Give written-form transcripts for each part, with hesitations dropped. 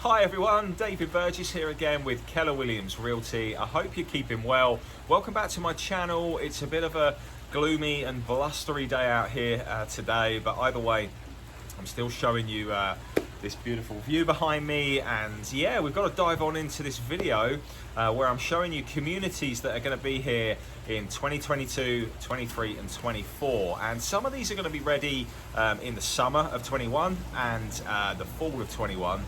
Hi everyone, David Burgess here again with Keller Williams Realty. I hope you're keeping well. Welcome back to my channel. It's a bit of a gloomy and blustery day out here today, but either way, I'm still showing you this beautiful view behind me, and yeah, we've got to dive on into this video where I'm showing you communities that are going to be here in 2022, 23 and 24, and some of these are going to be ready in the summer of 21 and the fall of 21.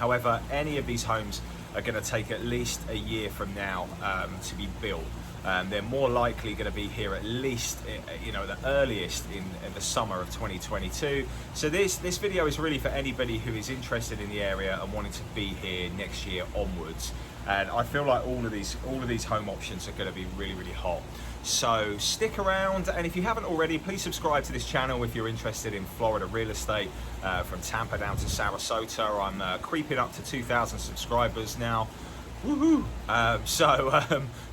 However, any of these homes are going to take at least a year from now to be built. They're more likely going to be here at least, the earliest in the summer of 2022. So this video is really for anybody who is interested in the area and wanting to be here next year onwards. And I feel like all of these home options are going to be really, really hot. So stick around, and if you haven't already, please subscribe to this channel if you're interested in Florida real estate, from Tampa down to Sarasota. I'm creeping up to 2,000 subscribers now. Woohoo!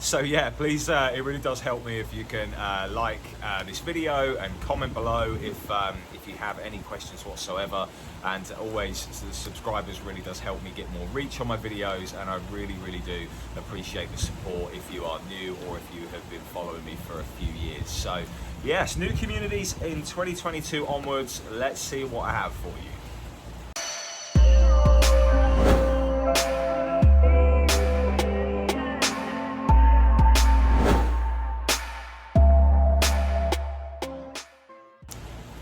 So yeah, please, it really does help me if you can like this video and comment below if you have any questions whatsoever. And always, the subscribers really does help me get more reach on my videos, and I really, really do appreciate the support if you are new or if you have been following me for a few years. So yes, new communities in 2022 onwards. Let's see what I have for you.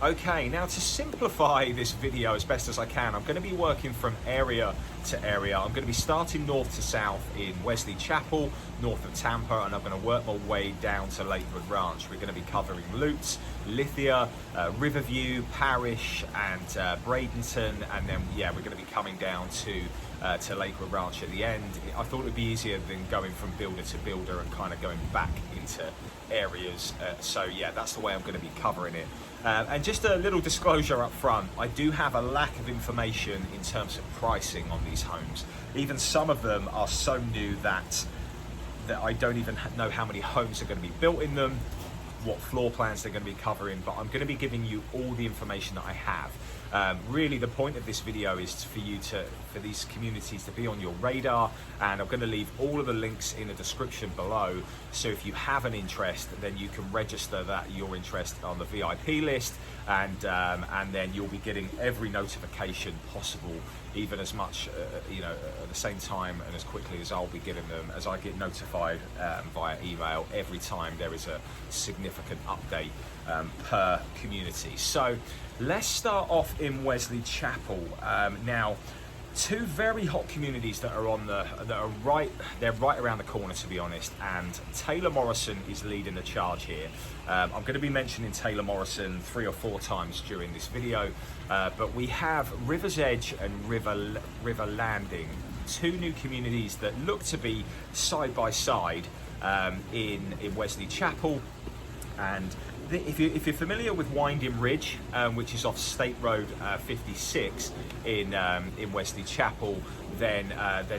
Okay, now to simplify this video as best as I can, I'm going to be working from area to area. I'm going to be starting north to south in Wesley Chapel, north of Tampa, and I'm going to work my way down to Lakewood Ranch. We're going to be covering Lutz, Lithia, Riverview, Parrish, and Bradenton, and then yeah, we're going to be coming down to Lakewood Ranch at the end. I thought it would be easier than going from builder to builder and kind of going back into areas. So yeah, that's the way I'm going to be covering it. And just a little disclosure up front, I do have a lack of information in terms of pricing on these homes. Even some of them are so new that I don't even know how many homes are going to be built in them, what floor plans they're going to be covering, but I'm going to be giving you all the information that I have. Really, the point of this video is for these communities to be on your radar, and I'm going to leave all of the links in the description below. So if you have an interest, then you can register your interest on the VIP list, and then you'll be getting every notification possible, even as much at the same time and as quickly as I'll be getting them, as I get notified via email every time there is a significant update per community. So let's start off in Wesley Chapel. Now, two very hot communities that are right around the corner, to be honest, and Taylor Morrison is leading the charge here. I'm going to be mentioning Taylor Morrison 3 or 4 times during this video, but we have River's Edge and River Landing, two new communities that look to be side by side in Wesley Chapel. And if you're familiar with Winding Ridge, which is off State Road 56 in Wesley Chapel, then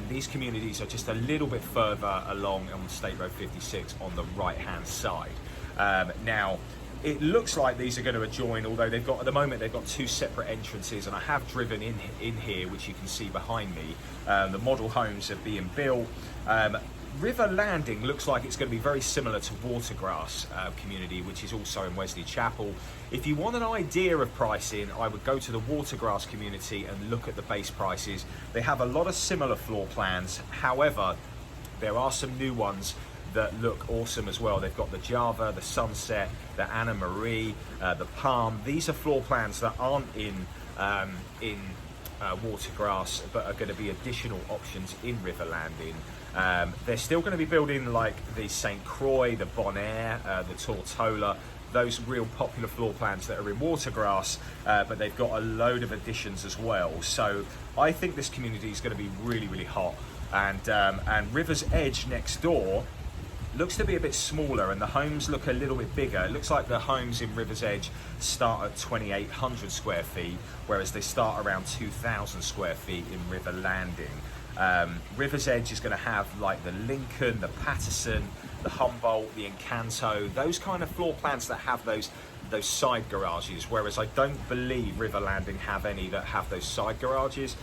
these communities are just a little bit further along on State Road 56 on the right-hand side. Now, it looks like these are going to adjoin, although at the moment they've got 2 separate entrances, and I have driven in here, which you can see behind me. The model homes are being built. River Landing looks like it's going to be very similar to Watergrass community, which is also in Wesley Chapel. If you want an idea of pricing, I would go to the Watergrass community and look at the base prices. They have a lot of similar floor plans. However, there are some new ones that look awesome as well. They've got the Java, the Sunset, the Anna Marie, the Palm. These are floor plans that aren't in Watergrass, but are going to be additional options in River Landing. They're still going to be building like the St. Croix, the Bonaire, the Tortola, those real popular floor plans that are in Watergrass, but they've got a load of additions as well. So I think this community is going to be really, really hot. And River's Edge next door looks to be a bit smaller, and the homes look a little bit bigger. It looks like the homes in River's Edge start at 2,800 square feet, whereas they start around 2,000 square feet in River Landing. River's Edge is going to have like the Lincoln, the Patterson, the Humboldt, the Encanto, those kind of floor plans that have those those side garages, whereas I don't believe River Landing have any that have those side garages,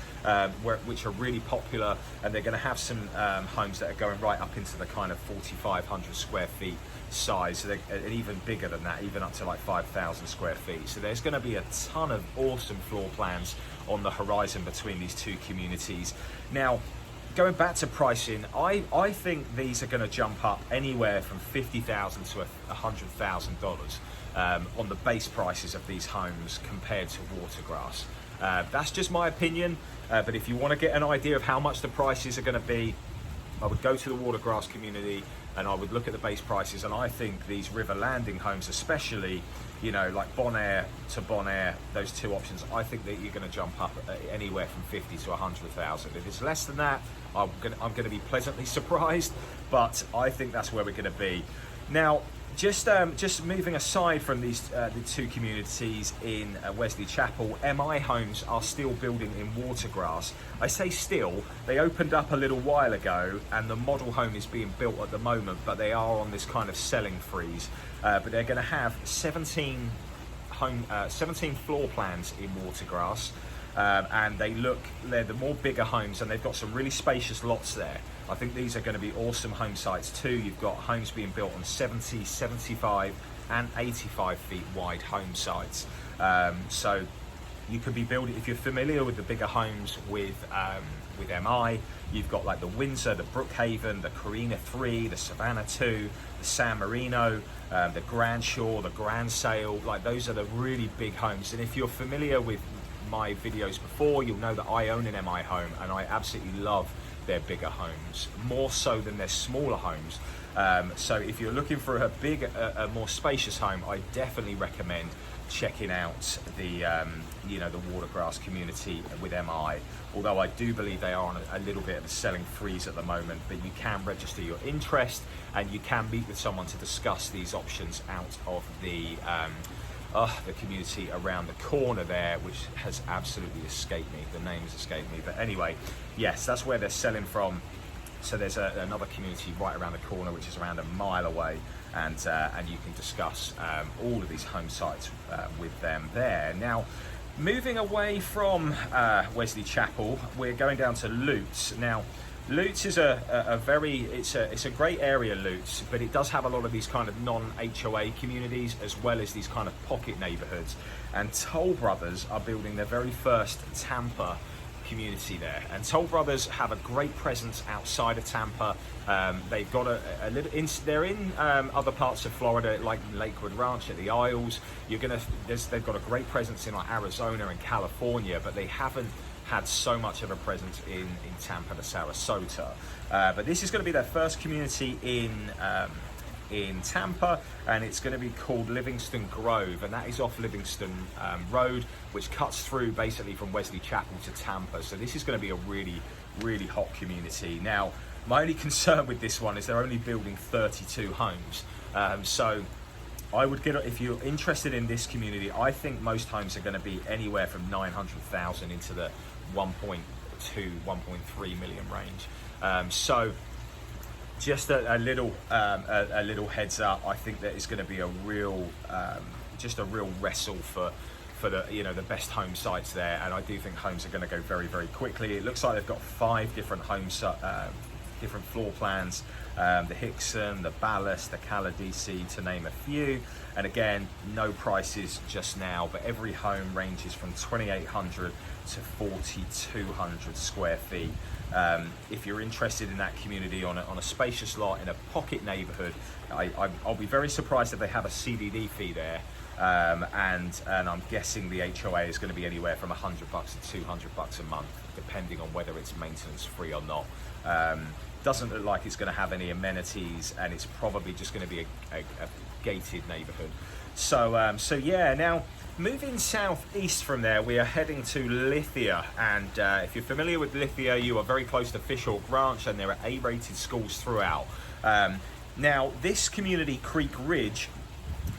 which are really popular, and they're going to have some homes that are going right up into the kind of 4,500 square feet size, so and even bigger than that, even up to like 5,000 square feet. So there's going to be a ton of awesome floor plans on the horizon between these two communities. Now, going back to pricing, I think these are going to jump up anywhere from $50,000 to $100,000 on the base prices of these homes compared to Watergrass. That's just my opinion, but if you want to get an idea of how much the prices are going to be, I would go to the Watergrass community and I would look at the base prices, and I think these River Landing homes, especially, you know, like Bonaire to Bonaire, those two options, I think that you're going to jump up anywhere from 50 to 100,000. If it's less than that, I'm going to be pleasantly surprised, but I think that's where we're going to be. Now, just moving aside from these the two communities in Wesley Chapel, MI Homes are still building in Watergrass. I say still, they opened up a little while ago and the model home is being built at the moment, but they are on this kind of selling freeze. But they're going to have 17 floor plans in Watergrass, and they're the more bigger homes, and they've got some really spacious lots there. I think these are going to be awesome home sites too. You've got homes being built on 70, 75 and 85 feet wide home sites. So you could be building, if you're familiar with the bigger homes with MI, you've got like the Windsor, the Brookhaven, the Carina 3, the Savannah 2, the San Marino, the Grand Shore, the Grand Sail. Like, those are the really big homes. And if you're familiar with my videos before, you'll know that I own an MI home and I absolutely love their bigger homes, more so than their smaller homes. So if you're looking for a more spacious home, I definitely recommend checking out the the Watergrass community with MI. Although I do believe they are on a little bit of a selling freeze at the moment, but you can register your interest and you can meet with someone to discuss these options out of the community around the corner there, which has absolutely escaped me. The name has escaped me, but anyway, yes, that's where they're selling from. So there's another community right around the corner, which is around a mile away, and you can discuss all of these home sites with them there. Now, moving away from Wesley Chapel, we're going down to Lutz. Now, Lutz is it's a great area, Lutz, but it does have a lot of these kind of non-HOA communities as well as these kind of pocket neighborhoods. And Toll Brothers are building their very first Tampa community there. And Toll Brothers have a great presence outside of Tampa. They've got they're in other parts of Florida, like Lakewood Ranch at the Isles. They've got a great presence in like Arizona and California, but they haven't had so much of a presence in Tampa to Sarasota. But this is going to be their first community in Tampa, and it's going to be called Livingston Grove, and that is off Livingston Road, which cuts through basically from Wesley Chapel to Tampa. So this is going to be a really, really hot community. Now, my only concern with this one is they're only building 32 homes. So I would if you're interested in this community, I think most homes are going to be anywhere from 900,000 into the 1.2, 1.3 million range. So just a little heads up. I think that it's going to be a real wrestle for the the best home sites there, and I do think homes are going to go very, very quickly. It looks like they've got 5 different different floor plans, the Hickson, the Ballast, the Caladisi, to name a few. And again, no prices just now, but every home ranges from 2,800 to 4,200 square feet. If you're interested in that community on a spacious lot in a pocket neighborhood, I'll be very surprised if they have a CDD fee there. And I'm guessing the HOA is going to be anywhere from $100 to $200 a month, depending on whether it's maintenance free or not. Doesn't look like it's going to have any amenities, and it's probably just going to be a gated neighborhood. So yeah, now moving southeast from there, we are heading to Lithia, and if you're familiar with Lithia, you are very close to Fishhawk Ranch, and there are A-rated schools throughout. Now, this community, Creek Ridge,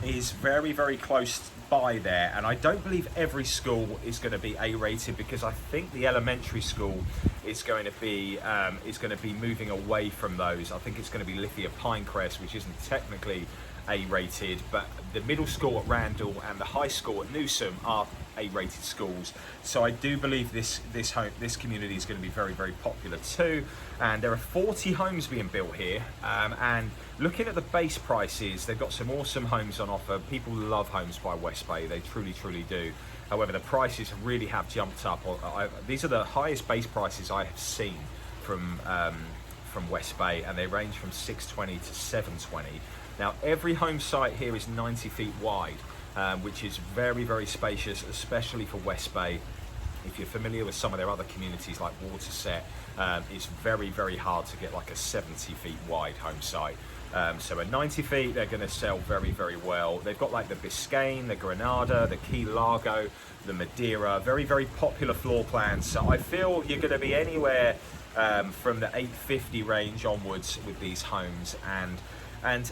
is very, very close by there, and I don't believe every school is going to be A-rated, because I think the elementary school is going to be moving away from those. I think it's going to be Lithia Pinecrest, which isn't technically A-rated, but the middle school at Randall and the high school at Newsom are A-rated schools. So I do believe this community is going to be very, very popular too. And there are 40 homes being built here. And looking at the base prices, they've got some awesome homes on offer. People love homes by WestBay. They truly, truly do. However, the prices really have jumped up. These are the highest base prices I have seen from WestBay, and they range from 620 to 720. Now, every home site here is 90 feet wide, which is very, very spacious, especially for WestBay. If you're familiar with some of their other communities like Waterset, it's very, very hard to get like a 70 feet wide home site. So at 90 feet, they're going to sell very, very well. They've got like the Biscayne, the Granada, the Key Largo, the Madeira, very, very popular floor plans. So I feel you're going to be anywhere from the 850 range onwards with these homes. And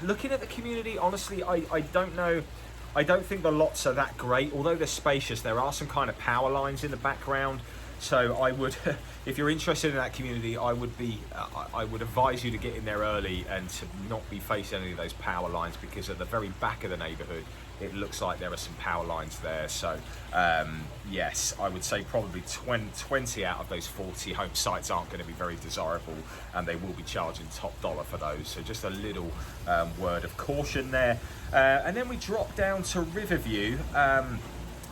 looking at the community, honestly, I don't know. I don't think the lots are that great. Although they're spacious, there are some kind of power lines in the background. So I would, if you're interested in that community, I would advise you to get in there early and to not be facing any of those power lines, because at the very back of the neighborhood, it looks like there are some power lines there. So yes, I would say probably 20 out of those 40 home sites aren't going to be very desirable, and they will be charging top dollar for those. So just a little word of caution there. And then we drop down to Riverview.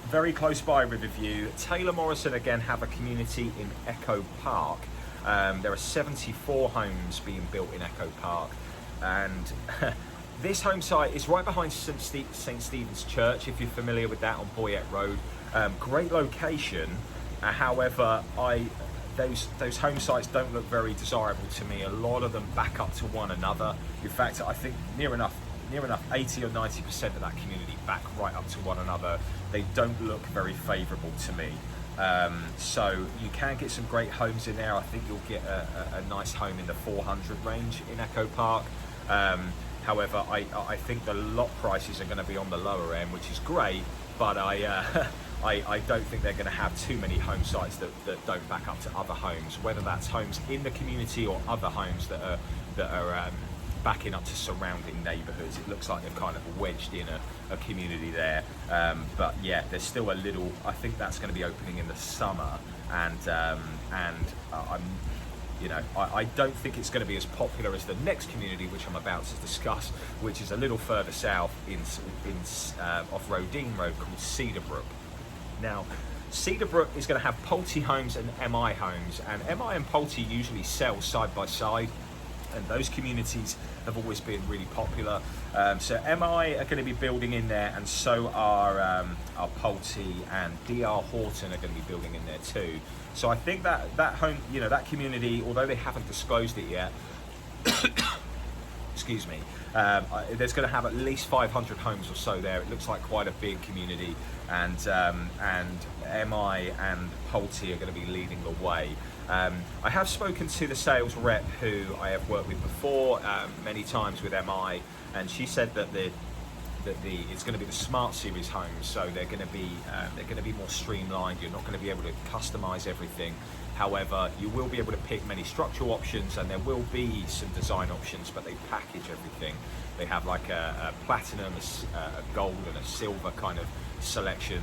Very close by Riverview, Taylor Morrison again have a community in Echo Park. There are 74 homes being built in Echo Park, and this home site is right behind St. Stephen's Church, if you're familiar with that, on Boyette Road. Great location, however, those home sites don't look very desirable to me. A lot of them back up to one another. In fact, I think near enough 80 or 90% of that community back right up to one another. They don't look very favourable to me. So you can get some great homes in there. I think you'll get a nice home in the 400 range in Echo Park. However, I think the lot prices are going to be on the lower end, which is great, but I don't think they're going to have too many home sites that don't back up to other homes, whether that's homes in the community or other homes that are backing up to surrounding neighbourhoods. It looks like they've kind of wedged in a community there, but yeah, there's still a little. I think that's going to be opening in the summer, and I don't think it's going to be as popular as the next community, which I'm about to discuss, which is a little further south off Rodine Road, called Cedar Brook. Now, Cedar Brook is going to have Pulte homes and MI homes, and MI and Pulte usually sell side by side, and those communities have always been really popular. So MI are going to be building in there, and so are Pulte, and DR Horton are going to be building in there too. So I think that home, that community, although they haven't disclosed it yet, excuse me, there's going to have at least 500 homes or so there. It looks like quite a big community, and MI and Pulte are going to be leading the way. I have spoken to the sales rep who I have worked with before many times with MI, and she said that it's going to be the Smart Series homes, so they're going to be more streamlined. You're not going to be able to customize everything. However, you will be able to pick many structural options, and there will be some design options, but they package everything. They have like a platinum, a gold, and a silver kind of selection,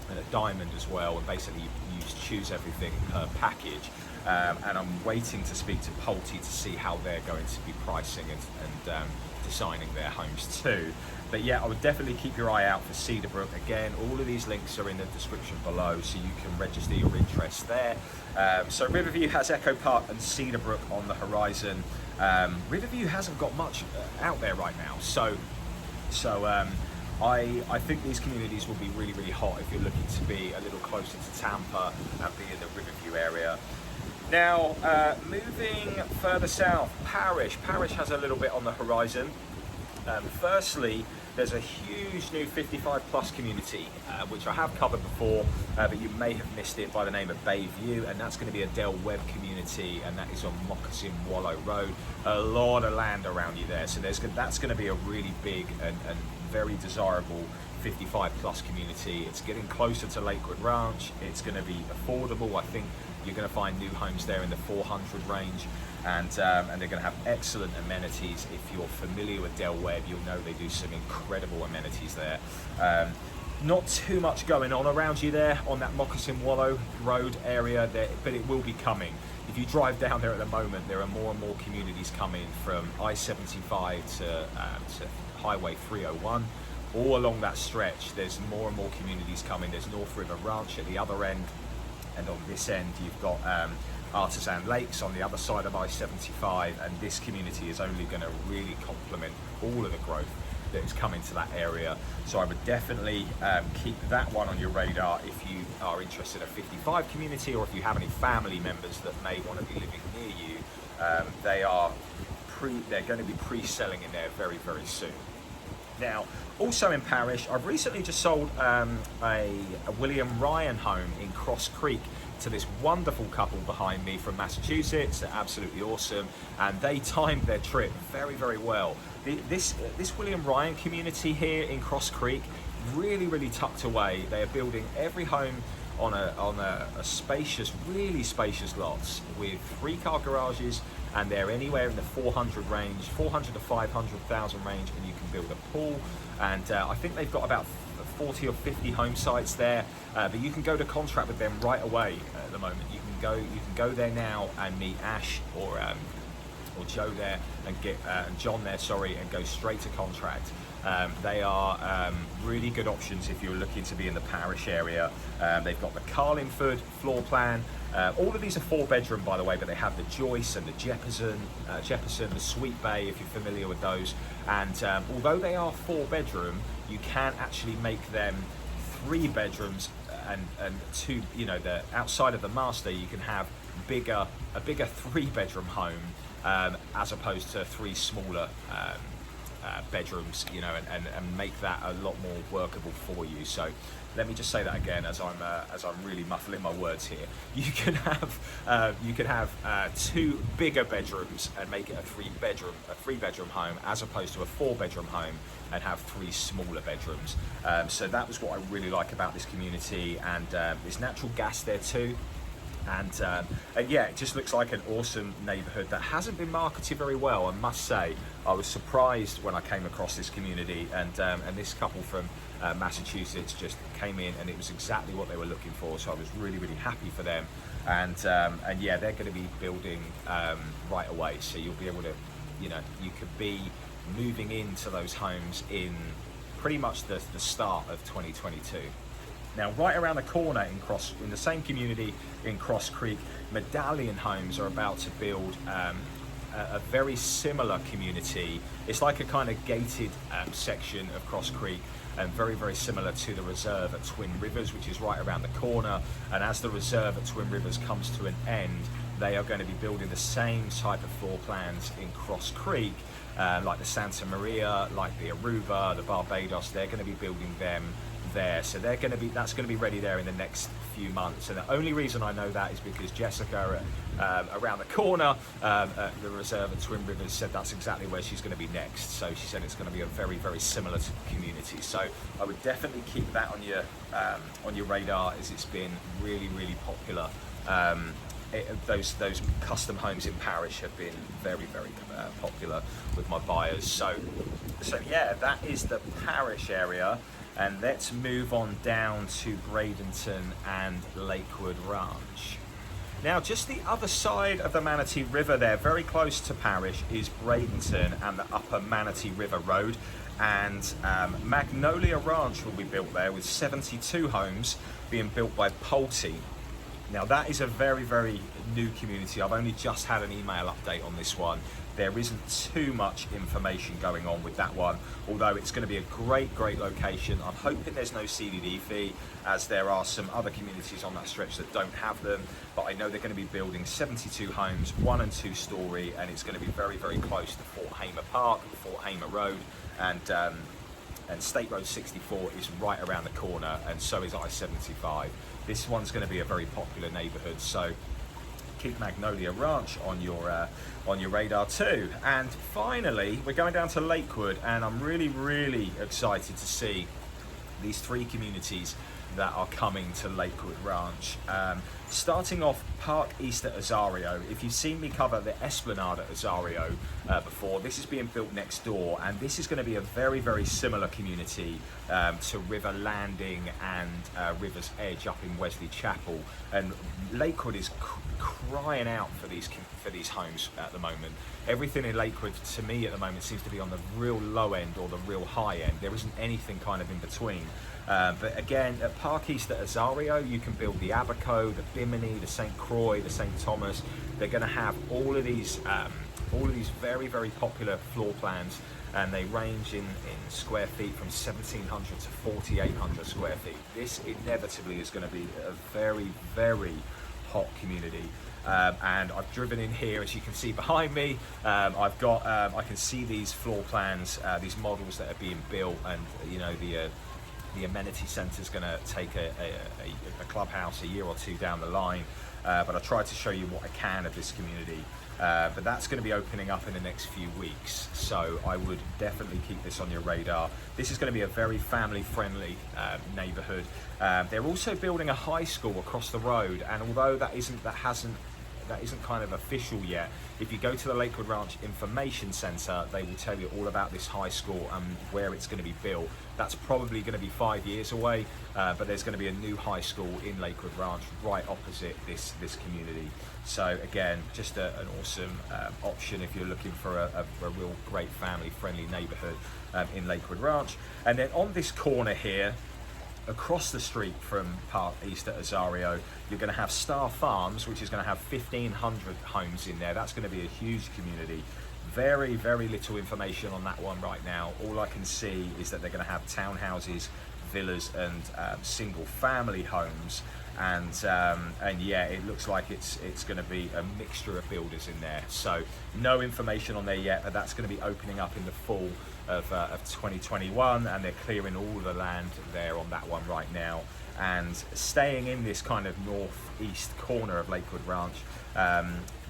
and a diamond as well, and basically you choose everything per package. And I'm waiting to speak to Pulte to see how they're going to be pricing and designing their homes too. But yeah, I would definitely keep your eye out for Cedar Brook. Again, all of these links are in the description below, so you can register your interest there. So Riverview has Echo Park and Cedar Brook on the horizon. Riverview hasn't got much out there right now, so I think these communities will be really, really hot if you're looking to be a little closer to Tampa and be in the Riverview area. Now, moving further south, Parrish. Parrish has a little bit on the horizon. Firstly, there's a huge new 55 plus community, which I have covered before, but you may have missed it, by the name of Bayview, and that's going to be a Del Webb community, and that is on Moccasin Wallow Road. A lot of land around you there, so that's going to be a really big and very desirable 55 plus community. It's getting closer to Lakewood Ranch. It's going to be affordable. I think You're going to find new homes there in the 400 range, and they're going to have excellent amenities. If you're familiar with Webb, you'll know they do some incredible amenities there. Not too much going on around you there on that Moccasin Wallow Road area there, but it will be coming. If you drive down there at the moment, there are more and more communities coming from I-75 to Highway 301. All along that stretch, there's more and more communities coming. There's North River Ranch at the other end, and on this end, you've got Artisan Lakes on the other side of I-75, and this community is only going to really complement all of the growth that is coming to that area. So I would definitely keep that one on your radar if you are interested in a 55 community, or if you have any family members that may want to be living near you. They're going to be pre-selling in there very, very soon. Now, also in Parrish, I've recently just sold a William Ryan home in Cross Creek to this wonderful couple behind me from Massachusetts. They're absolutely awesome, and they timed their trip very, very well. This William Ryan community here in Cross Creek, really tucked away. They are building every home on a spacious, really spacious lots with 3-car garages, and they're anywhere in the 400 range, 400 to 500,000 range, and you can build a pool. And I think they've got about 40 or 50 home sites there, but you can go to contract with them right away at the moment. You can go there now and meet Ash or Joe there and get John there, sorry, and go straight to contract. They are really good options if you're looking to be in the Parrish area. They've got the Carlingford floor plan. All of these are 4-bedroom, by the way, but they have the Joyce and the Jefferson, the Sweet Bay, if you're familiar with those. And although they are 4-bedroom, you can actually make them 3 bedrooms and 2. You know, the outside of the master, you can have a bigger 3-bedroom home as opposed to 3 smaller bedrooms, you know, and make that a lot more workable for you. So let me just say that again, as I'm really muffling my words here. You can have 2 bigger bedrooms and make it a 3-bedroom home, as opposed to a 4-bedroom home and have 3 smaller bedrooms. So that was what I really like about this community, and there's natural gas there too. And yeah, it just looks like an awesome neighborhood that hasn't been marketed very well, I must say. I was surprised when I came across this community, and this couple from Massachusetts just came in, and it was exactly what they were looking for. So I was really happy for them. And yeah, they're going to be building right away. So you'll be able to, you know, you could be moving into those homes in pretty much the start of 2022. Now, right around the corner in the same community in Cross Creek, Medallion Homes are about to build a very similar community. It's like a kind of gated section of Cross Creek, and very similar to the reserve at Twin Rivers, which is right around the corner. And as the reserve at Twin Rivers comes to an end, they are going to be building the same type of floor plans in Cross Creek, like the Santa Maria, like the Aruba, the Barbados. They're going to be building them there, so that's going to be ready there in the next few months. And the only reason I know that is because Jessica around the corner at the reserve at Twin Rivers said that's exactly where she's going to be next. So she said it's going to be a very similar community. So I would definitely keep that on your radar, as it's been really popular. Those custom homes in Parrish have been very popular with my buyers. So yeah, that is the Parrish area. And let's move on down to Bradenton and Lakewood Ranch. Now, just the other side of the Manatee River there, very close to Parrish, is Bradenton and the Upper Manatee River Road. And Magnolia Ranch will be built there, with 72 homes being built by Pulte. Now, that is a very new community. I've only just had an email update on this one. There isn't too much information going on with that one, although it's going to be a great location. I'm hoping there's no CDD fee, as there are some other communities on that stretch that don't have them. But I know they're going to be building 72 homes, 1- and 2-story, and it's going to be very close to Fort Hamer Park, Fort Hamer Road, and State Road 64 is right around the corner, and so is I-75. This one's going to be a very popular neighborhood, so keep Magnolia Ranch on your radar too. And finally, we're going down to Lakewood, and I'm really excited to see these 3 communities that are coming to Lakewood Ranch. starting off Park East at Azario. If you've seen me cover the Esplanade at Azario before, this is being built next door, and this is going to be a very, very similar community to River Landing and River's Edge up in Wesley Chapel. And Lakewood is crying out for these homes at the moment. Everything in Lakewood, to me at the moment, seems to be on the real low end or the real high end. There isn't anything kind of in between. But again, at Park East at Azario, you can build the Abaco, the Bimini, the St. Croix, the St. Thomas. They're going to have all of these very, very popular floor plans, and they range in square feet from 1,700 to 4,800 square feet. This inevitably is going to be a very, very hot community. And I've driven in here, as you can see behind me. I can see these floor plans, these models that are being built, and you know, the amenity centre is going to take a clubhouse a year or two down the line. But I tried to show you what I can of this community. But that's going to be opening up in the next few weeks, so I would definitely keep this on your radar. This is going to be a very family-friendly neighbourhood. They're also building a high school across the road, and although that isn't kind of official yet, if you go to the Lakewood Ranch Information Centre, they will tell you all about this high school and where it's going to be built. That's probably going to be 5 years away, but there's going to be a new high school in Lakewood Ranch right opposite this community. So again, just an awesome option if you're looking for a real great family-friendly neighbourhood in Lakewood Ranch. And then on this corner here, across the street from Park East at Azario, you're going to have Star Farms, which is going to have 1,500 homes in there. That's going to be a huge community. Very, very little information on that one right now. All I can see is that they're going to have townhouses, villas, and single family homes. And yeah, it looks like it's going to be a mixture of builders in there. So no information on there yet, but that's going to be opening up in the fall of 2021, and they're clearing all the land there on that one right now. And staying in this kind of northeast corner of Lakewood Ranch,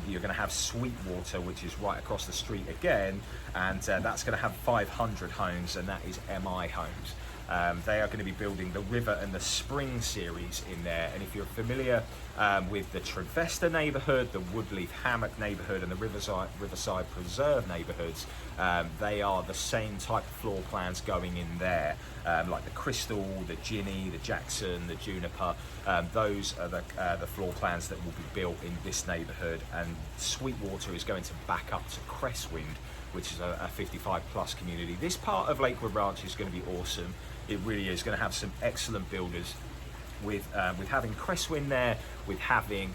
you're going to have Sweetwater, which is right across the street again, and that's going to have 500 homes, and that is MI Homes. They are going to be building the River and the Spring series in there. And if you're familiar with the Trevester neighbourhood, the Woodleaf Hammock neighbourhood, and the Riverside Preserve neighbourhoods, they are the same type of floor plans going in there, like the Crystal, the Ginny, the Jackson, the Juniper. Those are the floor plans that will be built in this neighbourhood. And Sweetwater is going to back up to Crestwind, which is a 55 plus community. This part of Lakewood Ranch is going to be awesome. It really is going to have some excellent builders, with having Crestwind there, with having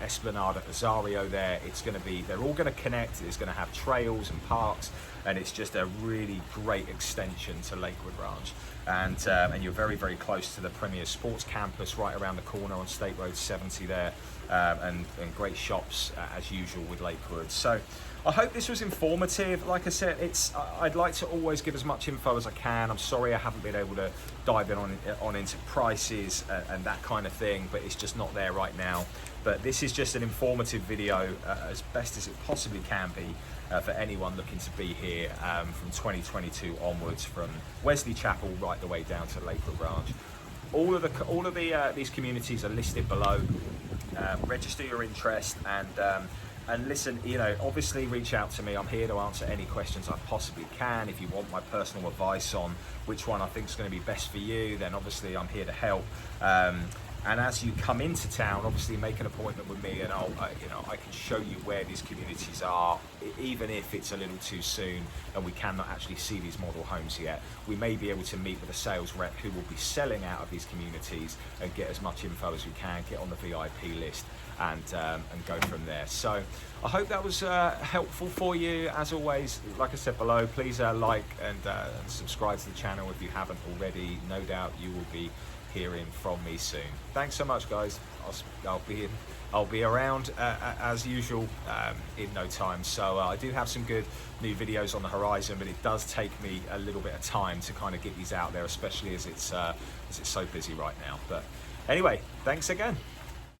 Esplanade at Azario there. It's going to be, they're all going to connect. It's going to have trails and parks, and it's just a really great extension to Lakewood Ranch. And you're very, very close to the Premier Sports Campus right around the corner on State Road 70 there, and great shops as usual with Lakewood. So I hope this was informative. Like I said, I'd like to always give as much info as I can. I'm sorry I haven't been able to dive in on into prices and that kind of thing, but it's just not there right now. But this is just an informative video, as best as it possibly can be, for anyone looking to be here from 2022 onwards, from Wesley Chapel right the way down to Lakewood Ranch. All of these communities are listed below. Register your interest, and listen, you know, obviously reach out to me. I'm here to answer any questions I possibly can. If you want my personal advice on which one I think is going to be best for you, then obviously I'm here to help. And as you come into town, obviously make an appointment with me, and I can show you where these communities are, even if it's a little too soon and we cannot actually see these model homes yet. We may be able to meet with a sales rep who will be selling out of these communities and get as much info as we can, get on the VIP list, and go from there. So I hope that was helpful for you. As always, like I said below, please like and subscribe to the channel if you haven't already. No doubt you will be hearing from me soon. Thanks so much, guys. I'll be around as usual in no time. So I do have some good new videos on the horizon, but it does take me a little bit of time to kind of get these out there, especially as it's so busy right now. But anyway, thanks again.